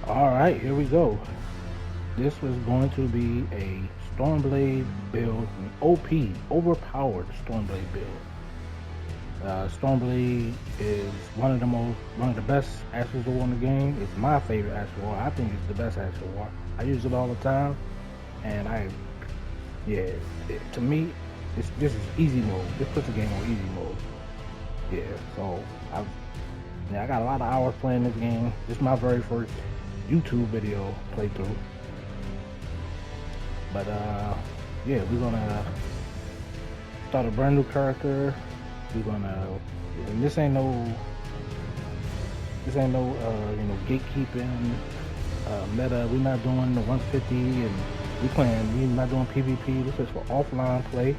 All right, here we go. This was going to be a Stormblade build, an OP, overpowered Stormblade build. Stormblade is one of the best Ashes War in the game. It's my favorite Ashes War. I think it's the best Ashes War. I use it all the time, and yeah, to me, this is easy mode. This puts the game on easy mode. Yeah, so I, I got a lot of hours playing this game. This is my very first YouTube video playthrough. But yeah, we're gonna start a brand new character. We're gonna, and this ain't no gatekeeping meta. We're not doing the 150 and we're not doing PvP. This is for offline play.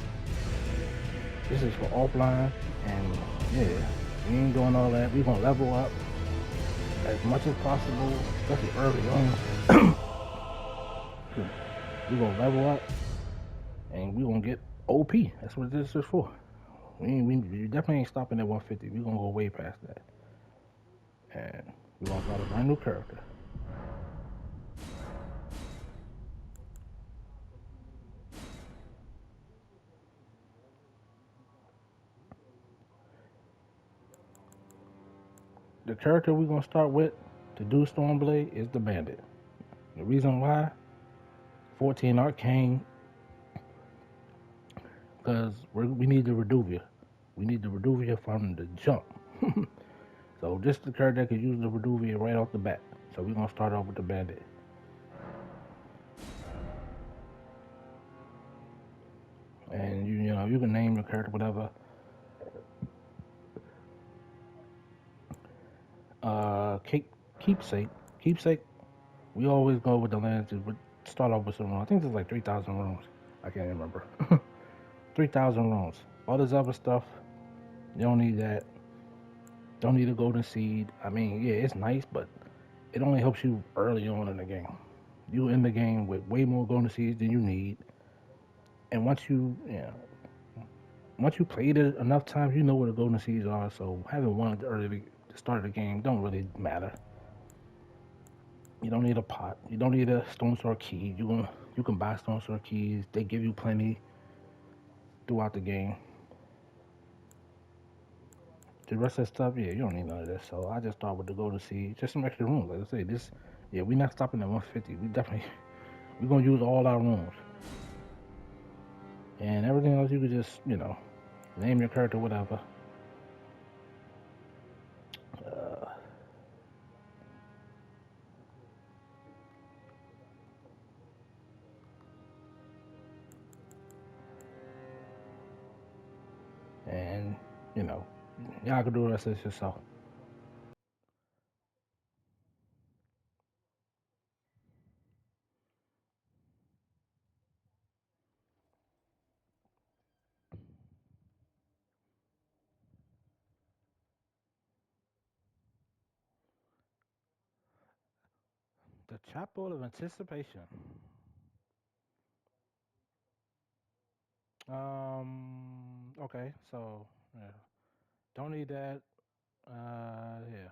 This is for offline, and yeah, we ain't doing all that. We're gonna level up as much as possible, especially early on. We're gonna level up and we're gonna get OP. That's what this is for. We definitely ain't stopping at 150. We're gonna go way past that, and we're gonna start a brand new character. The character we're gonna start with to do Stormblade is the Bandit. The reason why 14 Arcane, because we need the Reduvia. We need the Reduvia from the jump. So this is the character that can use the Reduvia right off the bat. So we're gonna start off with the Bandit. And you can name your character whatever. Keep, keepsake, keepsake. We always go with the lands. Start off with some rooms. I think there's like 3,000 rooms. I can't remember. 3,000 rooms. All this other stuff, you don't need that. Don't need a golden seed. I mean, yeah, it's nice, but it only helps you early on in the game. You in the game with way more golden seeds than you need, and once you played it enough times, you know where the golden seeds are. So having one at the early the start of the game don't really matter. You don't need a pot. You don't need a stone sword key. You can buy stone sword keys. They give you plenty throughout the game. The rest of the stuff, yeah, you don't need none of this. So I just thought with the golden seed, just some extra rooms. Like I say, this, yeah, we're not stopping at 150. We're gonna use all our rooms, and everything else you could just, name your character whatever. Uh, and you know, y'all can do the rest of this yourself. The Chapel of Anticipation. Okay, so yeah, don't need that. Yeah,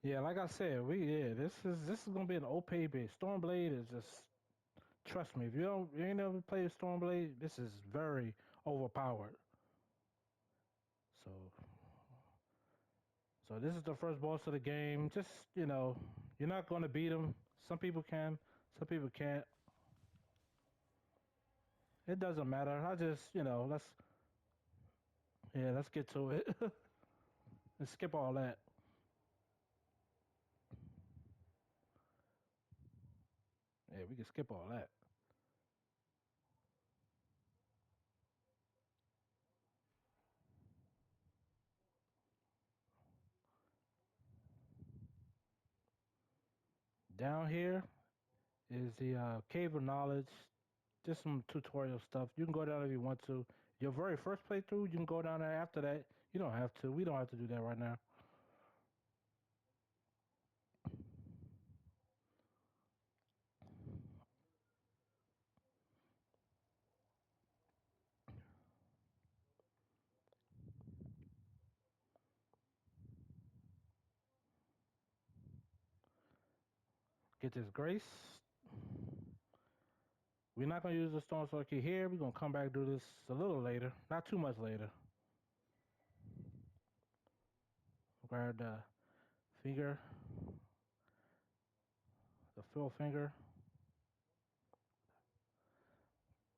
yeah. Like I said, this is gonna be an OP base. Stormblade is just trust me. If you ain't never played Stormblade, this is very overpowered. So so this is the first boss of the game. Just you're not gonna beat him. Some people can, some people can't. It doesn't matter. I just let's get to it. Let's skip all that. Yeah, we can skip all that. Down here is the Cave of Knowledge. Just some tutorial stuff. You can go down if you want to. Your very first playthrough, you can go down there. After that, you don't have to. We don't have to do that right now. Get this grace. We're not gonna use the storm circuit here. We're gonna come back and do this a little later, not too much later. Grab the finger, the fill finger.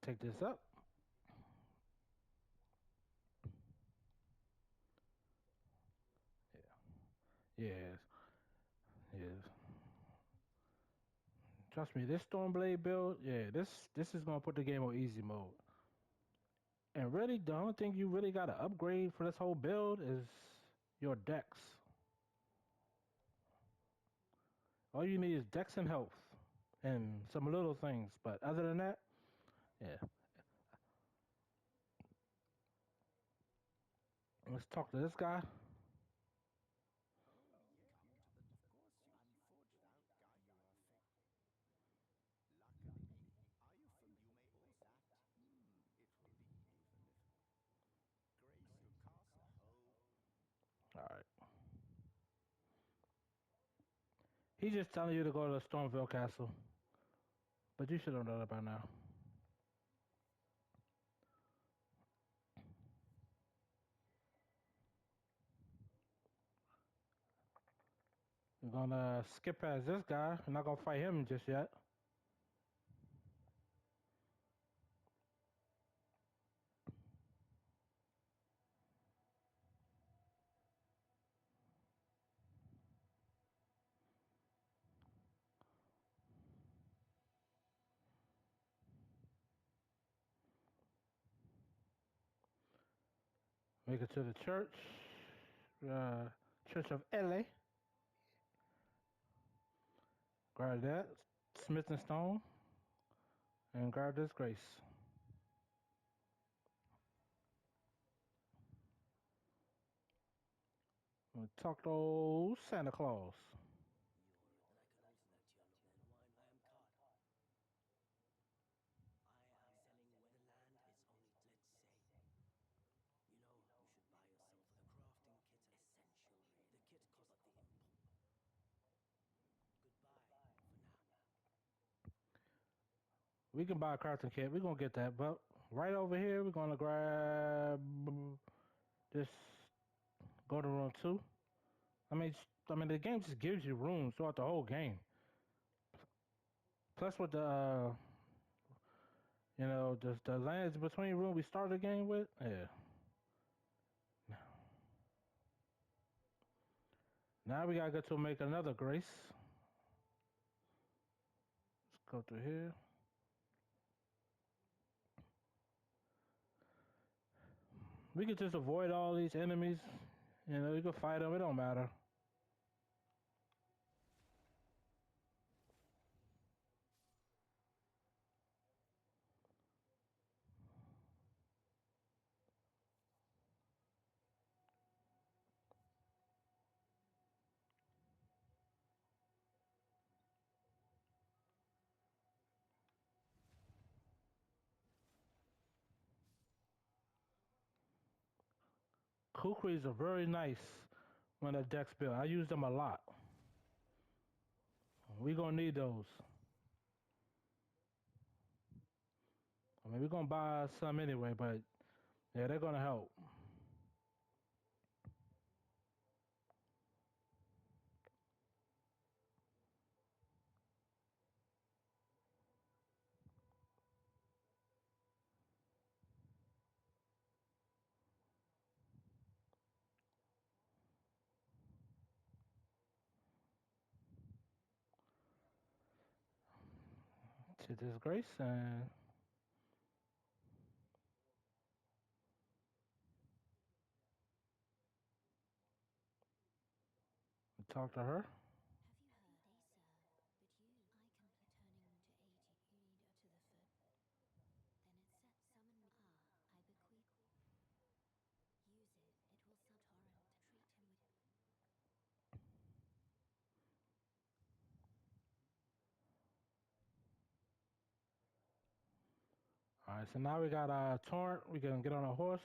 Take this up. Yeah. Yes. Yes. Trust me, this Stormblade build, yeah, this is gonna put the game on easy mode. And really, the only thing you really gotta upgrade for this whole build is your dex. All you need is dex and health, and some little things. But other than that, yeah. Let's talk to this guy. All right. He's just telling you to go to the Stormville Castle, but you should have known that by now. We're gonna skip past this guy. We're not gonna fight him just yet. Make it to the church, Church of LA. Grab that, Smith and Stone, and grab this grace. We'll talk to old Santa Claus. We can buy a crafting kit. We're gonna get that, but right over here, we're gonna grab this. Go to room 2. I mean, the game just gives you rooms throughout the whole game. Plus, with the the lands between room we started the game with, yeah. Now we gotta go to make another grace. Let's go through here. We could just avoid all these enemies. We can fight them. It don't matter. Kukris are very nice when the deck's built. I use them a lot. We gonna need those. I mean, we're gonna buy some anyway, but yeah, they're gonna help. To this grace and talk to her. All right, so now we got a torrent. We can get on a horse.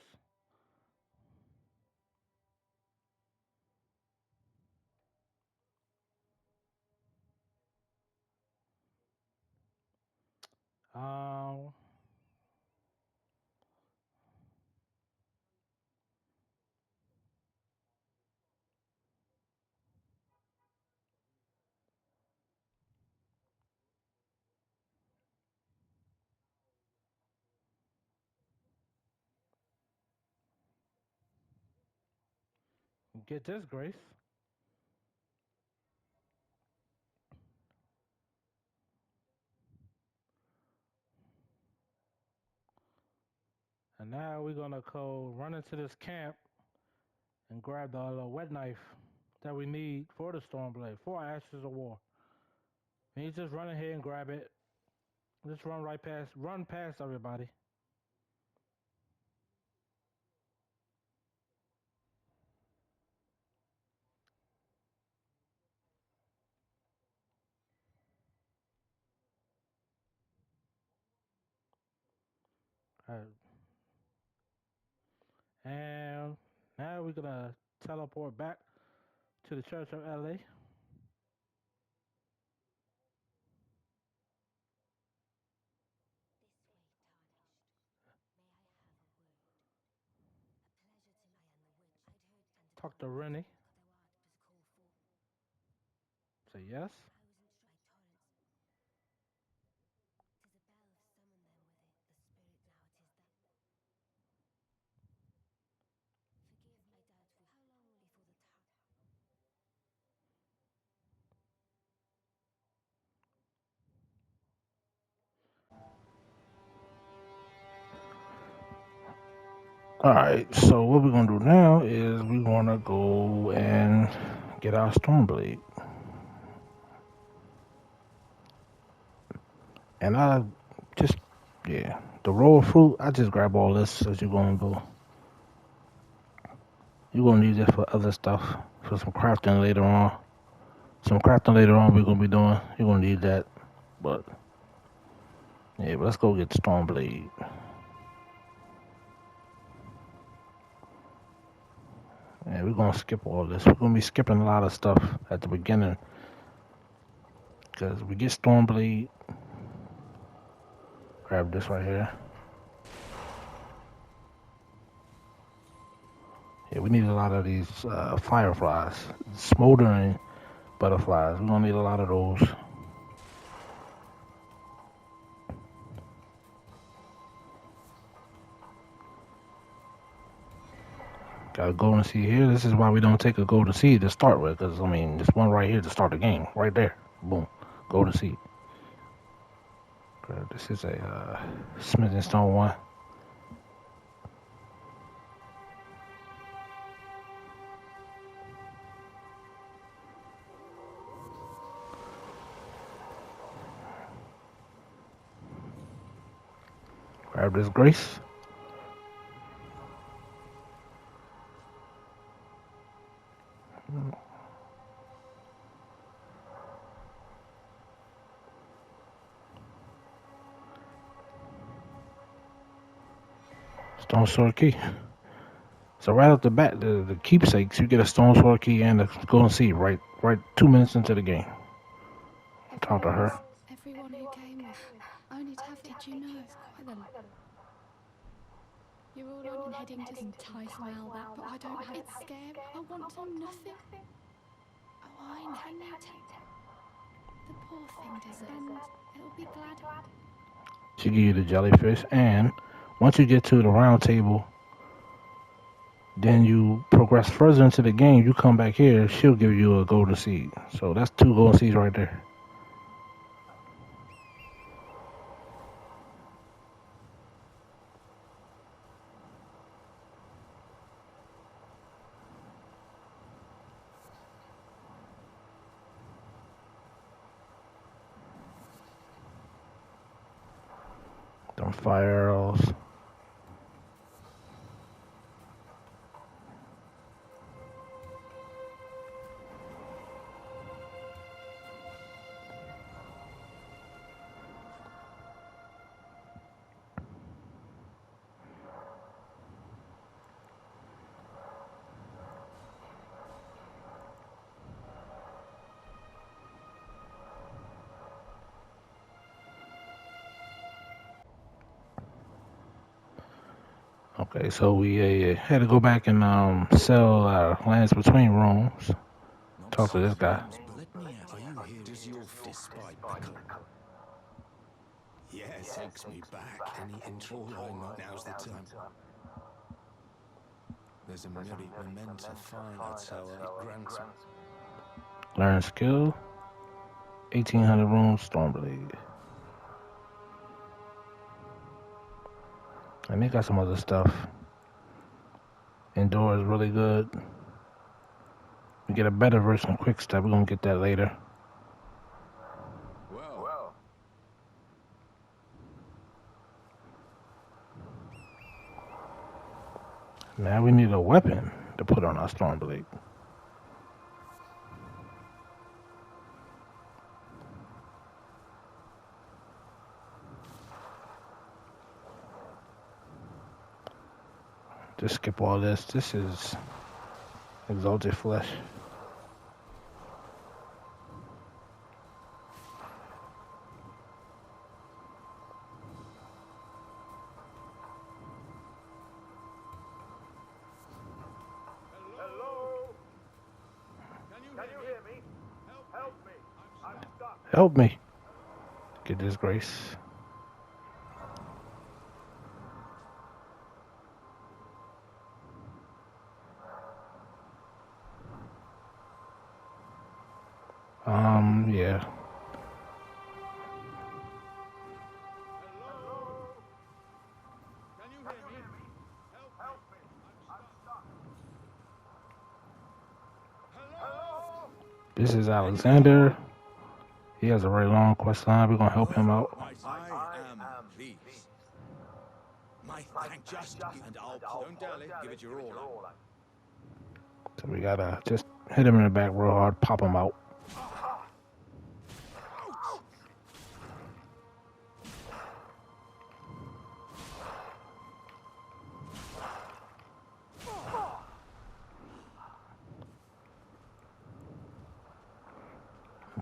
Um, get this, Grace. And now we're gonna go run into this camp and grab the wet knife that we need for the Stormblade, for Ashes of War. And you just run ahead and grab it. Just run past everybody. Alright. And now we're gonna teleport back to the Church of LA. Talk to Rennie. Say yes. Alright, so what we're gonna do now is we're gonna go and get our Stormblade. And I just, yeah, the roll of fruit, I just grab all this as you're gonna go. You're gonna need this for other stuff, for some crafting later on. Some crafting later on we're gonna be doing. You're gonna need that. But, yeah, but let's go get the Stormblade. And we're gonna skip all this. We're gonna be skipping a lot of stuff at the beginning. Because we get Stormblade. Grab this right here. Yeah, we need a lot of these fireflies. Smoldering butterflies. We're gonna need a lot of those. Got a golden seed here. This is why we don't take a golden seed to start with. Because, I mean, there's one right here to start the game. Right there. Boom. Golden seed. This is a smithing stone one. Grab this grace. Stone sword key. So right off the bat, the keepsakes, you get a stone sword key and a golden seed right 2 minutes into the game. Talk to her. Everyone who came with only to have did you know it's quite the you're all on and heading to entice Mal that, but I don't have it's scary. I want to nothing. Oh, I know. Can you the poor thing does it and it'll be glad. She give you the jellyfish, and once you get to the round table, then you progress further into the game. You come back here, she'll give you a golden seed. So that's 2 golden seeds right there. Them fire arrows. Okay, so we had to go back and sell our lands between rooms. Talk to this guy. Let me ask, are you here does your despite the Yeah, takes me back. Any intro I know now's the time. There's a memento fine, so it grants. Learn skill. 1800 rooms, Stormblade. And they got some other stuff. Indoor is really good. We get a better version of Quick Step. We're gonna get that later. Well. Now we need a weapon to put on our Stormblade. Just skip all this. This is Exalted Flesh. Help me. Get this grace. Yeah. This is Alexander. He has a very long quest line. We're gonna help him out. I am peace. My thank just and I'll don't dally, give it your all. So we gotta just hit him in the back real hard, pop him out.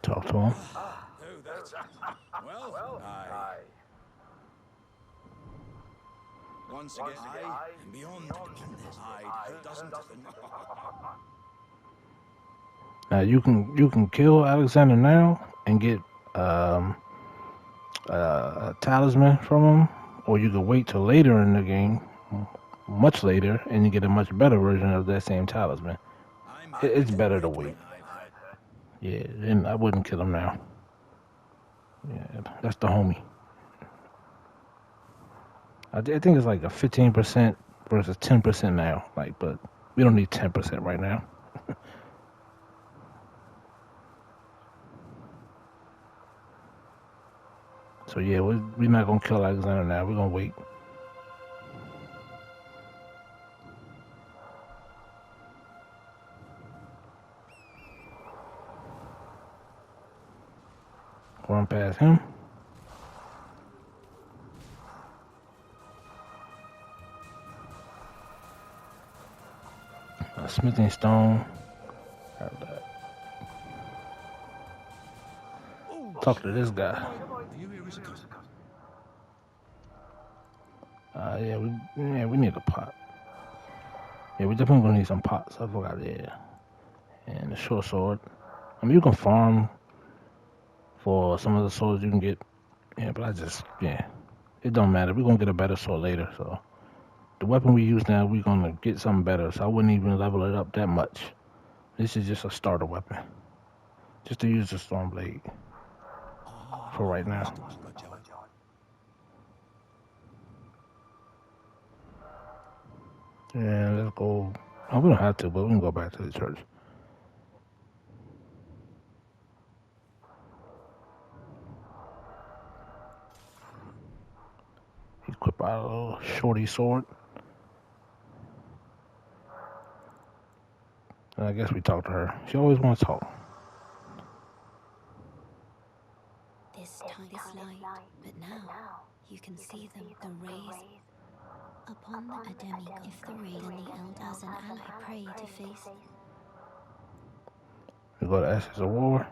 Talk to him. Well, I. Once again, I am beyond this. I doesn't. Now you can kill Alexander now and get a talisman from him, or you can wait till later in the game, much later, and you get a much better version of that same talisman. It's better to wait. Yeah, and I wouldn't kill him now. Yeah, that's the homie. I think it's like a 15% versus 10% now. Like, but we don't need 10% right now. So yeah, we're not gonna kill Alexander now. We're gonna wait. Run past him. A smithing stone. Talk to this guy. Yeah, we need a pot. Yeah, we definitely gonna need some pots. I forgot there. And a short sword. I mean, you can farm for some of the swords you can get. Yeah, but it don't matter. We're gonna get a better sword later. So the weapon we use now, we're gonna get something better. So I wouldn't even level it up that much. This is just a starter weapon, just to use the Stormblade for right now. Yeah, let's go. Oh, we don't have to, but we can go back to the church. Equip our little shorty sword. And I guess we talk to her. She always wants to talk. This light, but now you can see them, the rays upon the Ademi. If the raid and the elders and ally pray to face. We go to Ashes of War.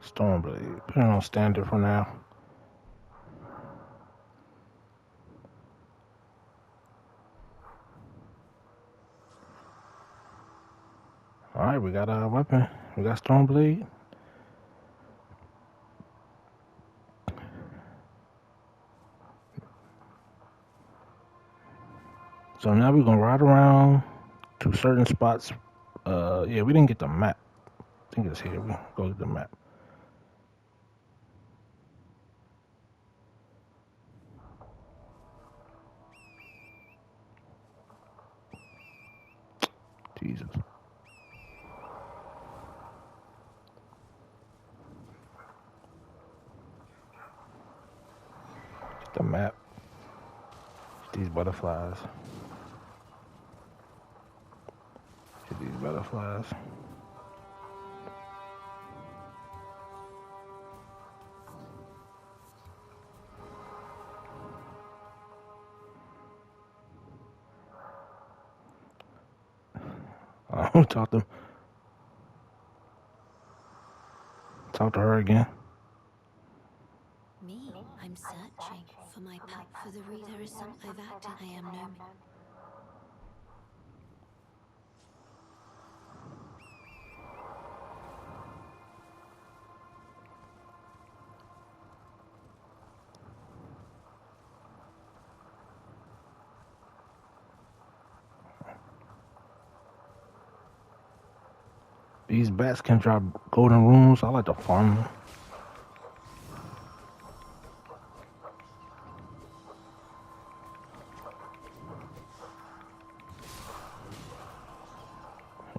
Stormblade. Put it on standard for now. Alright, we got our weapon. We got Stormblade. So now we're gonna ride around to certain spots. Yeah, we didn't get the map. I think it's here. We go get the map. Jesus. Get the map. Get these butterflies. Get these butterflies. Talk to her again. Me? I'm searching for my path. For the reader is some I've acted. I am no man. These bats can drop golden runes. I like to farm them.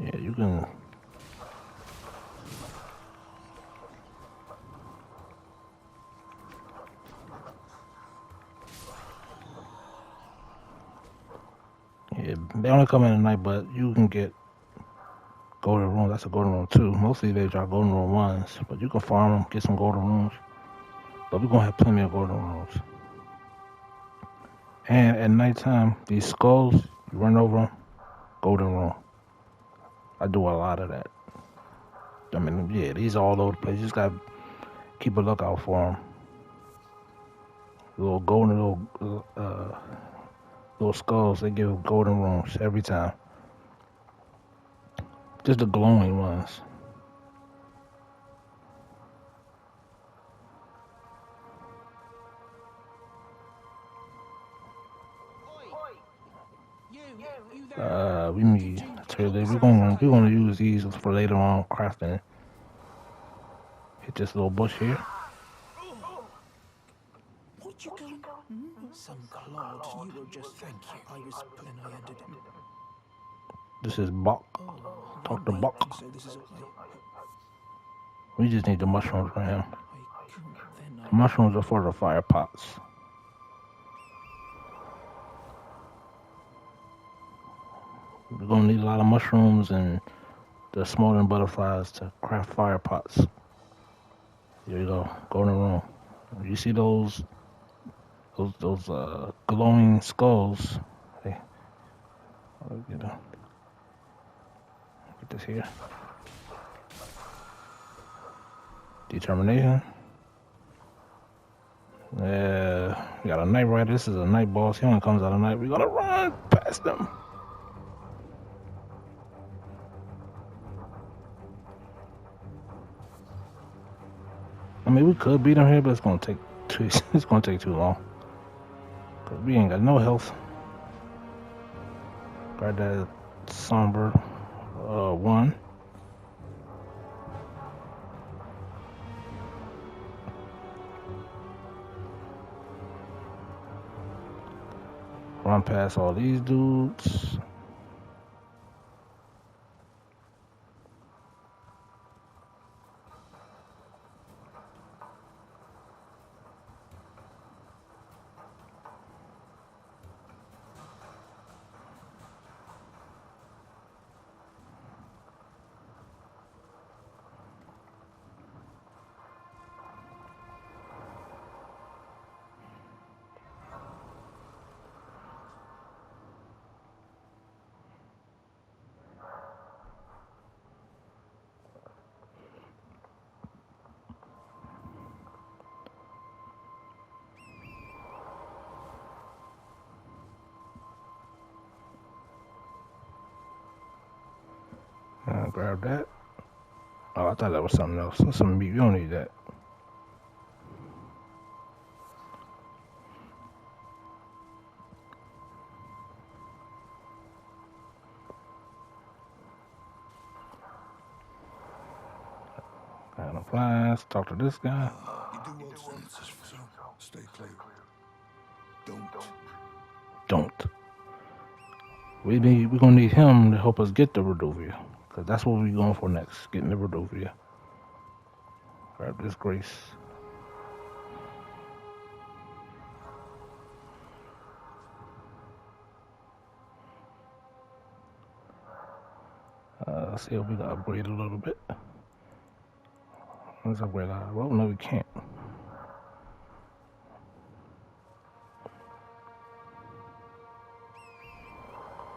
Yeah, you can. Yeah, they only come in at night, but you can get golden runes. That's a golden rune too. Mostly they drop golden rune ones, but you can farm them, get some golden runes. But we're gonna have plenty of golden runes. And at nighttime, these skulls, you run over them, golden rune. I do a lot of that. I mean, yeah, these are all over the place. You just gotta keep a lookout for them. Little golden, little skulls. They give golden runes every time. Just the glowing ones. We need Taylor. We're gonna use these for later on crafting. Hit this little bush here. What you going? Some clod. You will just thank you. I was putting I ended. This is Buck. Dr. Buck. So this is We just need the mushrooms for him. The mushrooms are for the fire pots. We're gonna need a lot of mushrooms and the smoldering butterflies to craft fire pots. Here we go, golden rune. You see those glowing skulls? Hey, get this here. Determination. Yeah, we got a night rider. This is a night boss. He only comes out at night. We're gonna run past them. I mean, we could beat him here, but it's gonna take too long. Cause we ain't got no health. Grab that somber one. Run past all these dudes. grab that. Oh, I thought that was something else. That's some meat. We don't need that. Got no plans. Talk to this guy. You do what senses for so stay clear. Don't. We're gonna need him to help us get the Redovia. Cause that's what we're going for next. Getting the Redovia. Grab this Grace. Let's see if we can upgrade a little bit. Let's upgrade our. Well, no, we can't.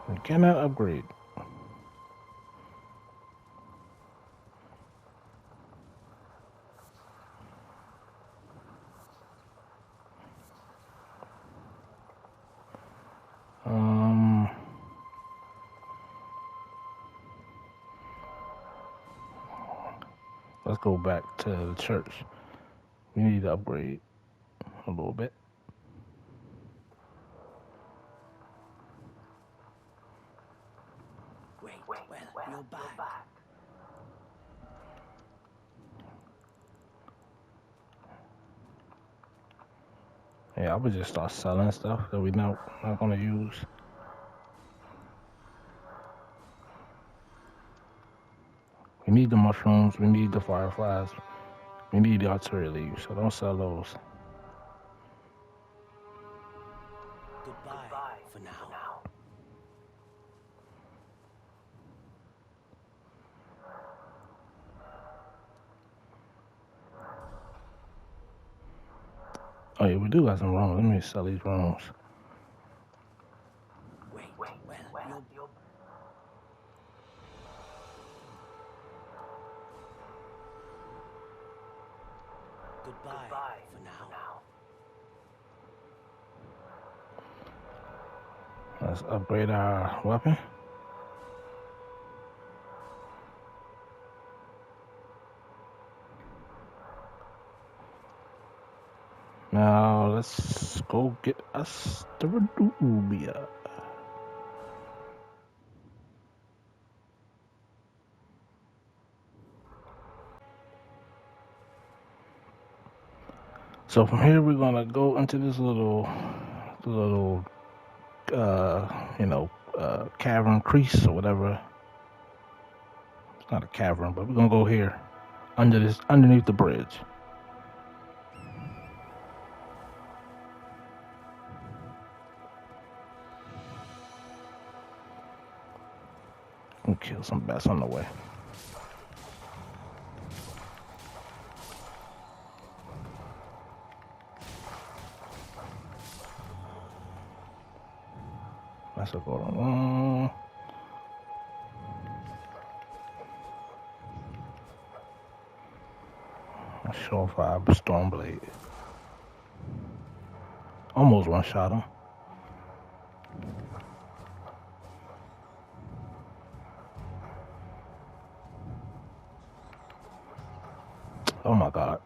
We cannot upgrade. Let's go back to the church. We need to upgrade a little bit. Wait, well, you're back. Yeah, I would just start selling stuff that we not gonna use. We need the mushrooms, we need the fireflies, we need the artillery leaves, so don't sell those. Goodbye for now. Oh yeah, we do got some rooms. Let me sell these rooms. Wait, well, you're... Goodbye for now. Let's upgrade our weapon. Now let's go get us the Redovia. So from here we're gonna go into this little cavern crease or whatever. It's not a cavern, but we're gonna go here underneath the bridge. And kill some bats on the way. That's a golden one. A surefire stormblade. Almost one shot him. Oh my god.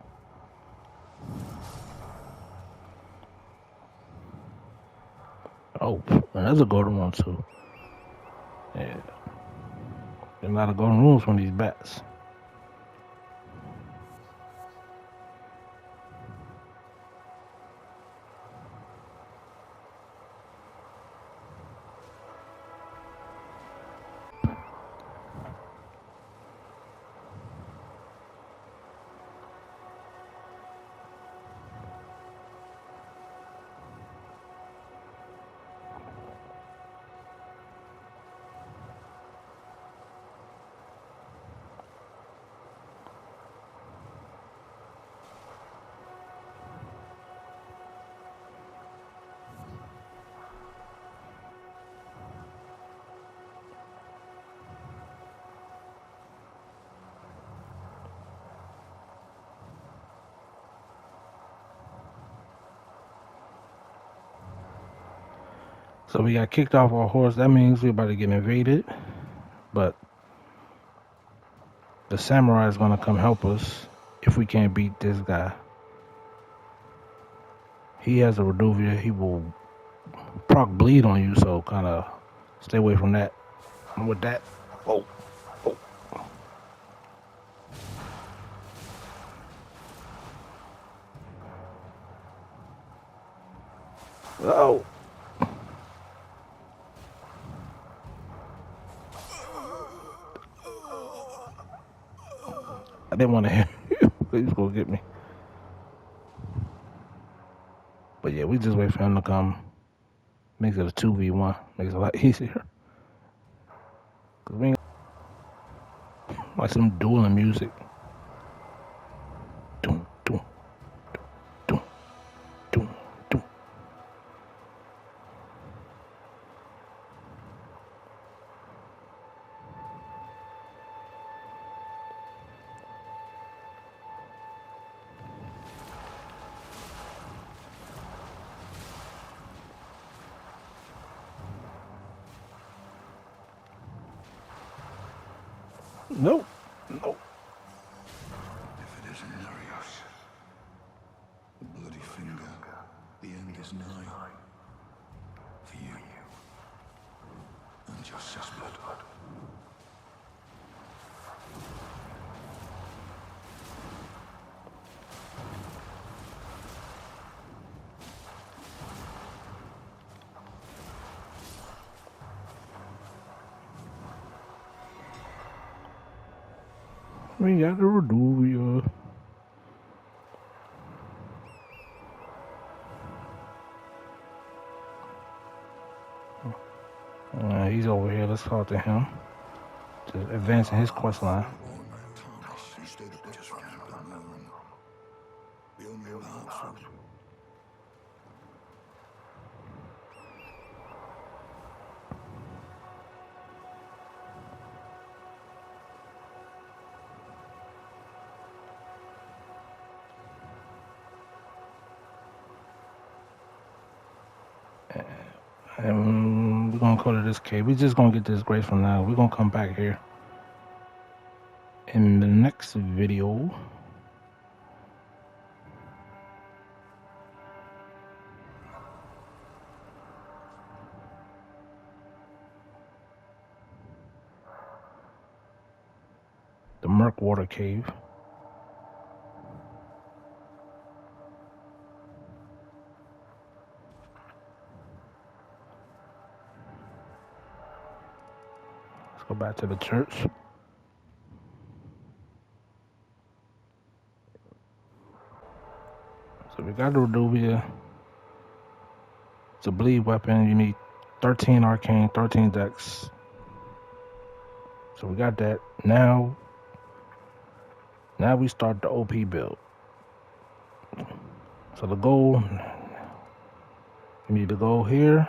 Oh, and there's a golden one too. Yeah. There's a lot of golden runes from these bats. So we got kicked off our horse. That means we're about to get invaded. But The samurai is gonna come help us if we can't beat this guy. He has a Reduvia. He will proc bleed on you, so kind of stay away from that. And with that, oh, oh, oh. I didn't want to hit you. He was gonna get me. But yeah, we just wait for him to come. Makes it a 2v1. Makes it a lot easier. Cause we ain't like some dueling music. Doom, doom, doom, doom, doom. Nope. Nope. If it isn't Marius, the bloody finger, the end is nigh. For you. And your sis blood. We got the Reduvia. He's over here. Let's talk to him. Just advancing his quest line. You stayed up just running down the moon. We only hold out for And we're gonna go to this cave. We're just gonna get this grace from now. We're gonna come back here in the next video. The Murkwater Cave. Let's go back to the church. So we got the Reduvia. It's a bleed weapon. You need 13 arcane, 13 dex. So we got that. Now we start the OP build. So the goal, you need to go here,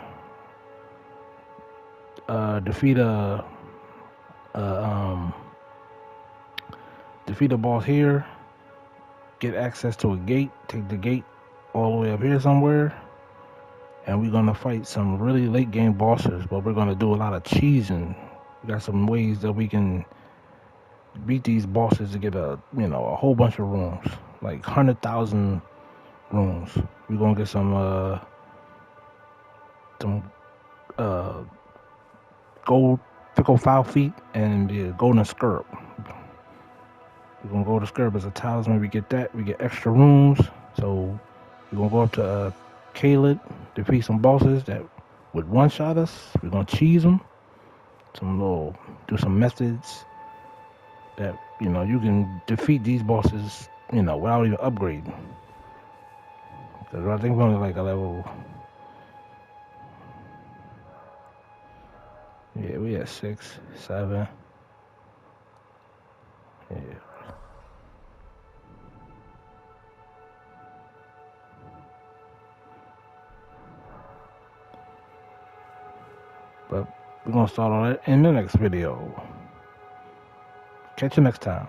defeat a boss here, get access to a gate, take the gate all the way up here somewhere, and we're gonna fight some really late game bosses, but we're gonna do a lot of cheesing. We got some ways that we can beat these bosses to get a whole bunch of rooms, like 100,000 rooms. We're gonna get some gold fickle foul feet and the golden scarab. We're gonna go to scarab as a talisman. We get that, we get extra rooms. So we're gonna go up to Caled, defeat some bosses that would one-shot us. We're gonna cheese them. Do some methods that you can defeat these bosses without even upgrading. Because I think we're only like a level. Yeah, we at 6, 7. Yeah. But we're gonna start on it in the next video. Catch you next time.